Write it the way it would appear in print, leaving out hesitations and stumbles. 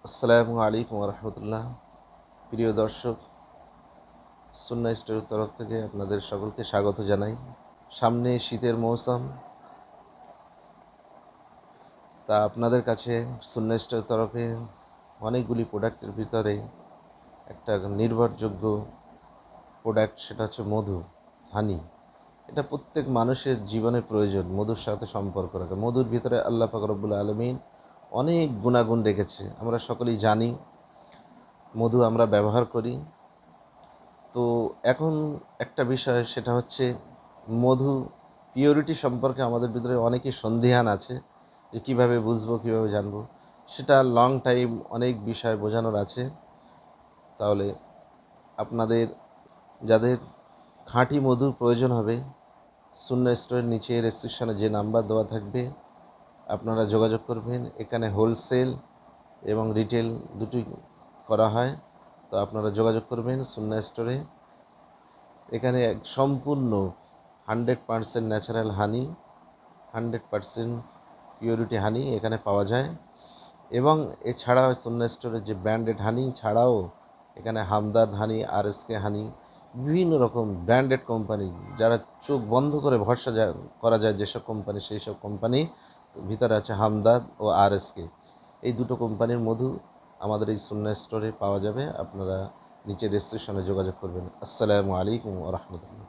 আসসালামু আলাইকুম রহমতুল্লাহ। প্রিয় দর্শক, সুন্নাহ স্টোরের তরফ থেকে আপনাদের সকলকে স্বাগত জানাই। সামনে শীতের মৌসুম, তা আপনাদের কাছে সুন্নাহ স্টোরের তরফে অনেকগুলি প্রোডাক্টের ভিতরে একটা নির্ভরযোগ্য প্রোডাক্ট, সেটা হচ্ছে মধু, হানি। এটা প্রত্যেক মানুষের জীবনে প্রয়োজন, মধুর সাথে সম্পর্ক রাখা। মধুর ভিতরে আল্লাহ পাক রব্বুল আলামিন অনেক গুণাগুণ রেখেছে, আমরা সকলেই জানি, মধু আমরা ব্যবহার করি। তো এখন একটা বিষয়, সেটা হচ্ছে মধু পিওরিটি সম্পর্কে আমাদের ভিতরে অনেকই সন্দিহান আছে, যে কিভাবে বুঝবো, কিভাবে জানবো। সেটা লং টাইম অনেক বিষয় বোঝানোর আছে। তাহলে আপনাদের যাদের খাঁটি মধুর প্রয়োজন হবে, সুন্নাহ স্টোরের নিচে রেস্ট্রিকশনে যে নাম্বার দেওয়া থাকবে আপনারা যোগাযোগ করবেন। এখানে হোলসেল এবং রিটেল দুটোই করা হয়, তো আপনারা যোগাযোগ করবেন সুন্নাহ স্টোরে। এখানে সম্পূর্ণ 100% ন্যাচারাল হানি, 100% পিওরিটি হানি এখানে পাওয়া যায়। এবং এছাড়াও সুন্নাহ স্টোরের যে ব্র্যান্ডেড হানি ছাড়াও এখানে হামদার্দ হানি, আরএসকে হানি, বিভিন্ন রকম ব্র্যান্ডেড কোম্পানি, যারা চোখ বন্ধ করে ভরসা করা যায় যেসব কোম্পানি, সেই সব কোম্পানি ভিতরে আছে হামদার্দ ও আরএসকে। এই দুটো কোম্পানির মধু আমাদের এই সুন্নাহ স্টোরে পাওয়া যাবে। আপনারা নিচে রেজিস্ট্রেশনে যোগাযোগ করবেন। আসসালামু আলাইকুম ওয়া রাহমাতুল্লাহ।